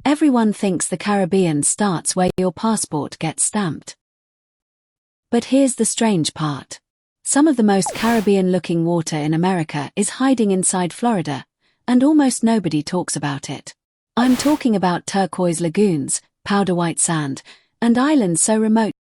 Everyone thinks the Caribbean starts where your passport gets stamped. But here's the strange part. Some of the most Caribbean-looking water in America is hiding inside Florida, and almost nobody talks about it. I'm talking about turquoise lagoons, powder white sand, and islands so remote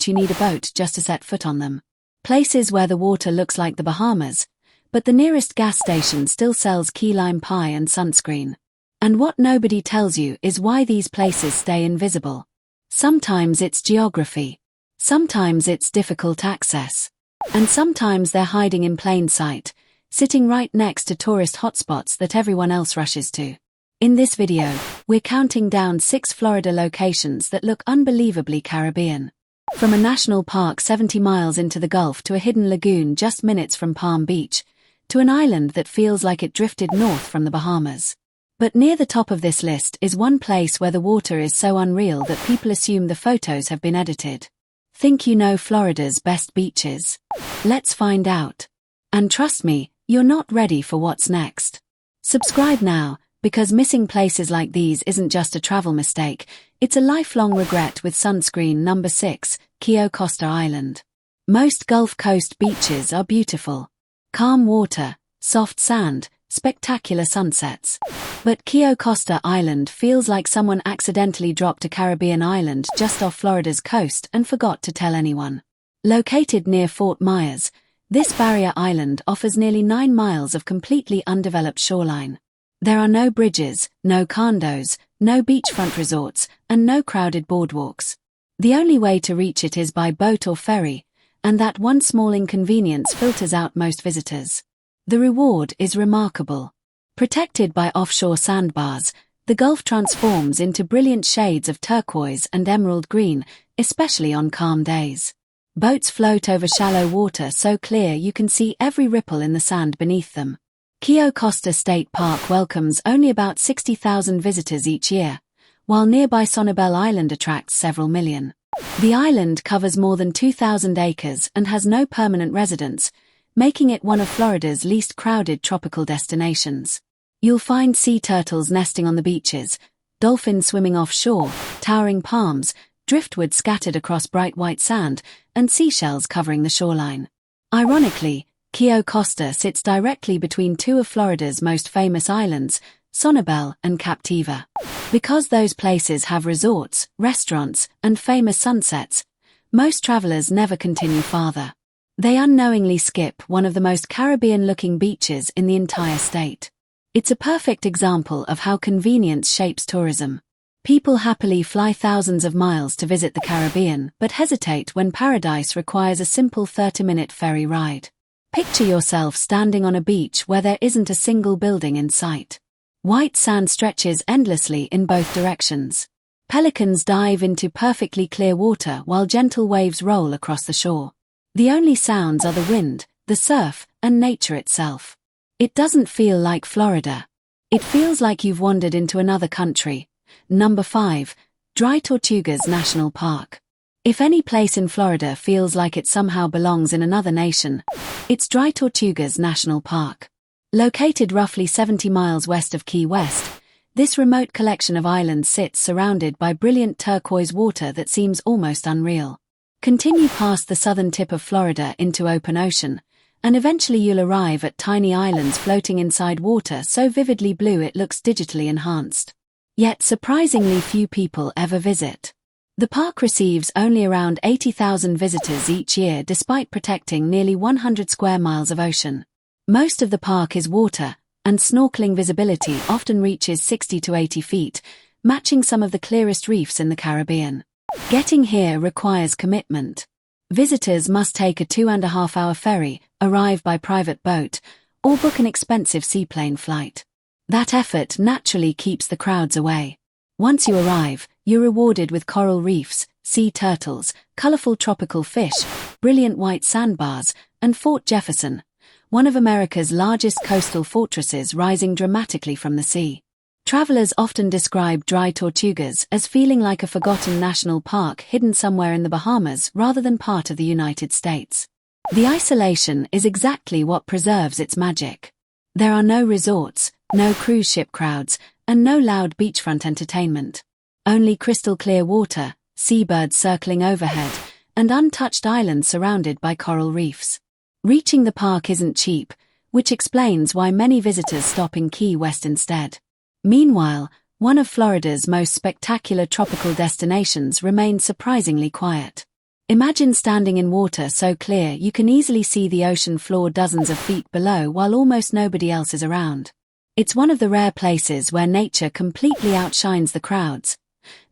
you need a boat just to set foot on them. Places where the water looks like the Bahamas, but the nearest gas station still sells key lime pie and sunscreen. And what nobody tells you is why these places stay invisible. Sometimes it's geography. Sometimes it's difficult access. And sometimes they're hiding in plain sight, sitting right next to tourist hotspots that everyone else rushes to. In this video, we're counting down 6 Florida locations that look unbelievably Caribbean. From a national park 70 miles into the Gulf to a hidden lagoon just minutes from Palm Beach, to an island that feels like it drifted north from the Bahamas. But near the top of this list is one place where the water is so unreal that people assume the photos have been edited. Think you know Florida's best beaches? Let's find out. And trust me, you're not ready for what's next. Subscribe now, because missing places like these isn't just a travel mistake, it's a lifelong regret with sunscreen. Number 6, Cayo Costa Island. Most Gulf Coast beaches are beautiful. Calm water, soft sand, spectacular sunsets. But Cayo Costa Island feels like someone accidentally dropped a Caribbean island just off Florida's coast and forgot to tell anyone. Located near Fort Myers, this barrier island offers nearly 9 miles of completely undeveloped shoreline. There are no bridges, no condos, no beachfront resorts, and no crowded boardwalks. The only way to reach it is by boat or ferry, and that one small inconvenience filters out most visitors. The reward is remarkable. Protected by offshore sandbars, the Gulf transforms into brilliant shades of turquoise and emerald green, especially on calm days. Boats float over shallow water so clear you can see every ripple in the sand beneath them. Cayo Costa State Park welcomes only about 60,000 visitors each year, while nearby Sonobel Island attracts several million. The island covers more than 2,000 acres and has no permanent residents, making it one of Florida's least crowded tropical destinations. You'll find sea turtles nesting on the beaches, dolphins swimming offshore, towering palms, driftwood scattered across bright white sand, and seashells covering the shoreline. Ironically, Cayo Costa sits directly between 2 of Florida's most famous islands, Sonobel and Captiva. Because those places have resorts, restaurants, and famous sunsets, most travelers never continue farther. They unknowingly skip one of the most Caribbean-looking beaches in the entire state. It's a perfect example of how convenience shapes tourism. People happily fly thousands of miles to visit the Caribbean but hesitate when paradise requires a simple 30-minute ferry ride. Picture yourself standing on a beach where there isn't a single building in sight. White sand stretches endlessly in both directions. Pelicans dive into perfectly clear water while gentle waves roll across the shore. The only sounds are the wind, the surf, and nature itself. It doesn't feel like Florida. It feels like you've wandered into another country. Number 5, Dry Tortugas National Park. If any place in Florida feels like it somehow belongs in another nation, it's Dry Tortugas National Park. Located roughly 70 miles west of Key West, this remote collection of islands sits surrounded by brilliant turquoise water that seems almost unreal. Continue past the southern tip of Florida into open ocean, and eventually you'll arrive at tiny islands floating inside water so vividly blue it looks digitally enhanced. Yet surprisingly few people ever visit. The park receives only around 80,000 visitors each year despite protecting nearly 100 square miles of ocean. Most of the park is water, and snorkeling visibility often reaches 60 to 80 feet, matching some of the clearest reefs in the Caribbean. Getting here requires commitment. Visitors must take a 2.5-hour ferry, arrive by private boat, or book an expensive seaplane flight. That effort naturally keeps the crowds away. Once you arrive, you're rewarded with coral reefs, sea turtles, colorful tropical fish, brilliant white sandbars, and Fort Jefferson, one of America's largest coastal fortresses rising dramatically from the sea. Travelers often describe Dry Tortugas as feeling like a forgotten national park hidden somewhere in the Bahamas rather than part of the United States. The isolation is exactly what preserves its magic. There are no resorts, No cruise ship crowds, and no loud beachfront entertainment. Only crystal clear water, seabirds circling overhead, and untouched islands surrounded by coral reefs. Reaching the park isn't cheap, which explains why many visitors stop in Key West instead. Meanwhile, one of Florida's most spectacular tropical destinations remains surprisingly quiet. Imagine standing in water so clear you can easily see the ocean floor dozens of feet below while almost nobody else is around. It's one of the rare places where nature completely outshines the crowds.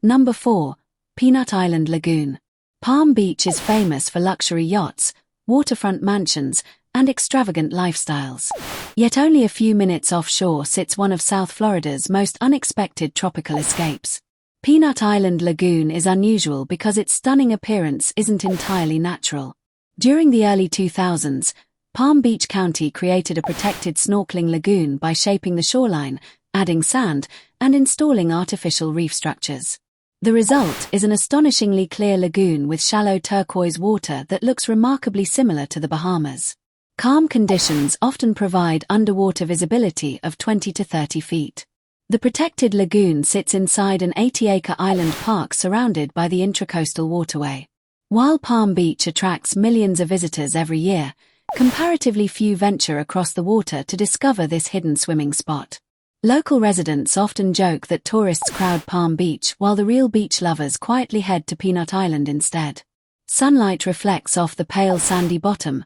Number 4. Peanut Island Lagoon. Palm Beach is famous for luxury yachts, waterfront mansions, and extravagant lifestyles. Yet only a few minutes offshore sits one of South Florida's most unexpected tropical escapes. Peanut Island Lagoon is unusual because its stunning appearance isn't entirely natural. During the early 2000s, Palm Beach County created a protected snorkeling lagoon by shaping the shoreline, adding sand, and installing artificial reef structures. The result is an astonishingly clear lagoon with shallow turquoise water that looks remarkably similar to the Bahamas. Calm conditions often provide underwater visibility of 20 to 30 feet. The protected lagoon sits inside an 80-acre island park surrounded by the Intracoastal Waterway. While Palm Beach attracts millions of visitors every year, comparatively few venture across the water to discover this hidden swimming spot. Local residents often joke that tourists crowd Palm Beach while the real beach lovers quietly head to Peanut Island instead. Sunlight reflects off the pale sandy bottom,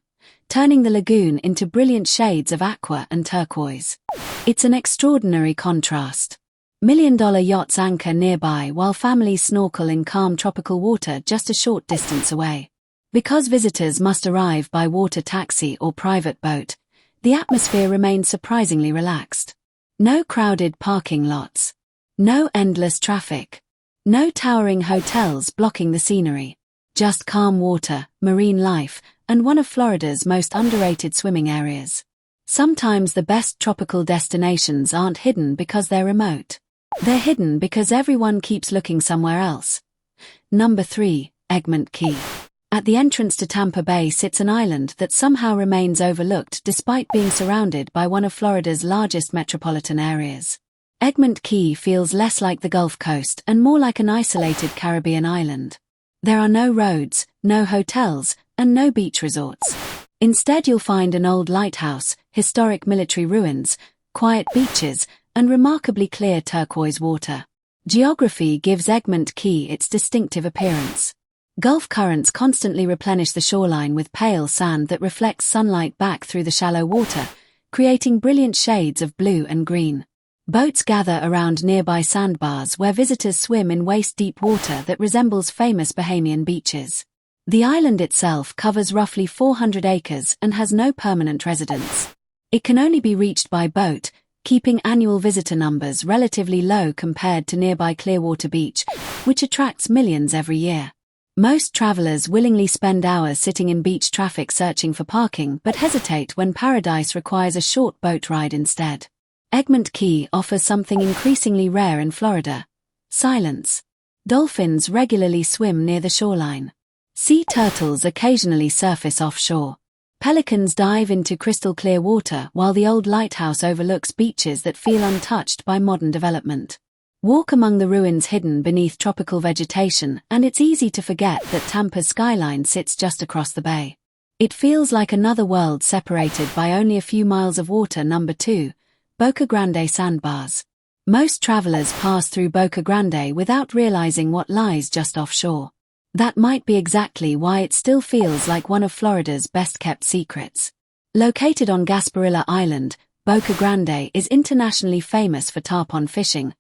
turning the lagoon into brilliant shades of aqua and turquoise. It's an extraordinary contrast. Million-dollar yachts anchor nearby while families snorkel in calm tropical water just a short distance away. Because visitors must arrive by water taxi or private boat, the atmosphere remains surprisingly relaxed. No crowded parking lots. No endless traffic. No towering hotels blocking the scenery. Just calm water, marine life, and one of Florida's most underrated swimming areas. Sometimes the best tropical destinations aren't hidden because they're remote. They're hidden because everyone keeps looking somewhere else. Number 3. Egmont Key. At the entrance to Tampa Bay sits an island that somehow remains overlooked despite being surrounded by one of Florida's largest metropolitan areas. Egmont Key feels less like the Gulf Coast and more like an isolated Caribbean island. There are no roads, no hotels, and no beach resorts. Instead you'll find an old lighthouse, historic military ruins, quiet beaches, and remarkably clear turquoise water. Geography gives Egmont Key its distinctive appearance. Gulf currents constantly replenish the shoreline with pale sand that reflects sunlight back through the shallow water, creating brilliant shades of blue and green. Boats gather around nearby sandbars where visitors swim in waist-deep water that resembles famous Bahamian beaches. The island itself covers roughly 400 acres and has no permanent residents. It can only be reached by boat, keeping annual visitor numbers relatively low compared to nearby Clearwater Beach, which attracts millions every year. Most travelers willingly spend hours sitting in beach traffic searching for parking but hesitate when paradise requires a short boat ride instead. Egmont Key offers something increasingly rare in Florida: silence. Dolphins regularly swim near the shoreline. Sea turtles occasionally surface offshore. Pelicans dive into crystal clear water while the old lighthouse overlooks beaches that feel untouched by modern development. Walk among the ruins hidden beneath tropical vegetation and it's easy to forget that Tampa's skyline sits just across the bay. It feels like another world separated by only a few miles of water. Number 2. Boca Grande Sandbars. Most travelers pass through Boca Grande without realizing what lies just offshore. That might be exactly why it still feels like one of Florida's best-kept secrets. Located on Gasparilla Island, Boca Grande is internationally famous for tarpon fishing,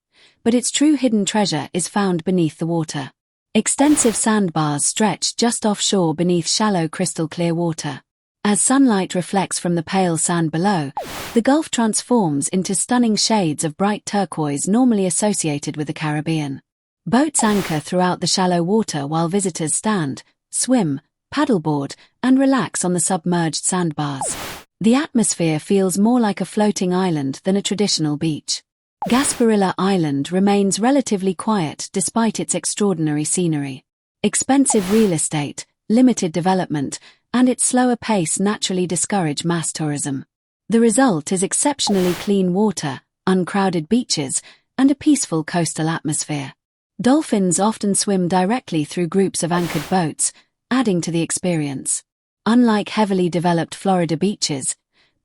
but its true hidden treasure is found beneath the water. Extensive sandbars stretch just offshore beneath shallow crystal-clear water. As sunlight reflects from the pale sand below, the Gulf transforms into stunning shades of bright turquoise normally associated with the Caribbean. Boats anchor throughout the shallow water while visitors stand, swim, paddleboard, and relax on the submerged sandbars. The atmosphere feels more like a floating island than a traditional beach. Gasparilla Island remains relatively quiet despite its extraordinary scenery. Expensive real estate, limited development, and its slower pace naturally discourage mass tourism. The result is exceptionally clean water, uncrowded beaches, and a peaceful coastal atmosphere. Dolphins often swim directly through groups of anchored boats, adding to the experience. Unlike heavily developed Florida beaches,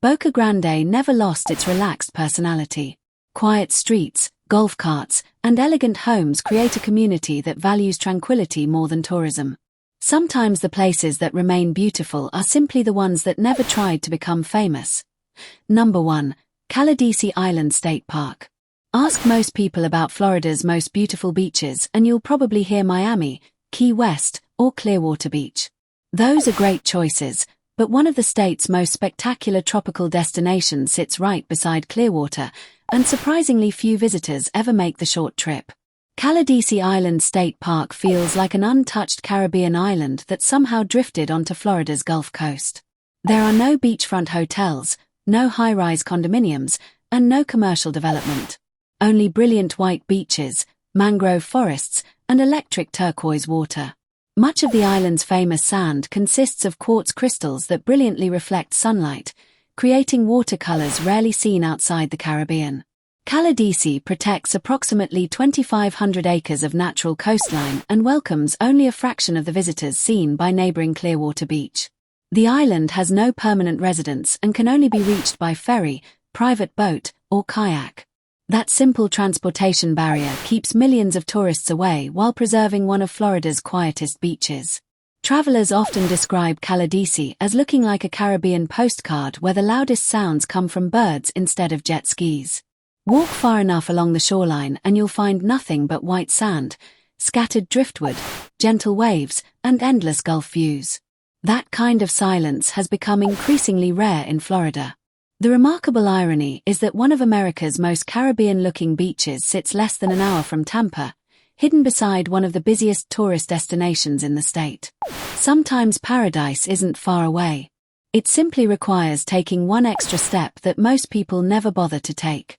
Boca Grande never lost its relaxed personality. Quiet streets, golf carts, and elegant homes create a community that values tranquility more than tourism. Sometimes the places that remain beautiful are simply the ones that never tried to become famous. Number 1. Calidisi Island State Park. Ask most people about Florida's most beautiful beaches and you'll probably hear Miami, Key West, or Clearwater Beach. Those are great choices, but one of the state's most spectacular tropical destinations sits right beside Clearwater, and surprisingly few visitors ever make the short trip. Calidisi Island State Park feels like an untouched Caribbean island that somehow drifted onto Florida's Gulf Coast. There are no beachfront hotels, no high-rise condominiums, and no commercial development. Only brilliant white beaches, mangrove forests, and electric turquoise water. Much of the island's famous sand consists of quartz crystals that brilliantly reflect sunlight, creating watercolors rarely seen outside the Caribbean. Calidisi protects approximately 2,500 acres of natural coastline and welcomes only a fraction of the visitors seen by neighboring Clearwater Beach. The island has no permanent residents and can only be reached by ferry, private boat, or kayak. That simple transportation barrier keeps millions of tourists away while preserving one of Florida's quietest beaches. Travelers often describe Calidisi as looking like a Caribbean postcard where the loudest sounds come from birds instead of jet skis. Walk far enough along the shoreline and you'll find nothing but white sand, scattered driftwood, gentle waves, and endless Gulf views. That kind of silence has become increasingly rare in Florida. The remarkable irony is that one of America's most Caribbean-looking beaches sits less than an hour from Tampa, hidden beside one of the busiest tourist destinations in the state. Sometimes paradise isn't far away. It simply requires taking one extra step that most people never bother to take.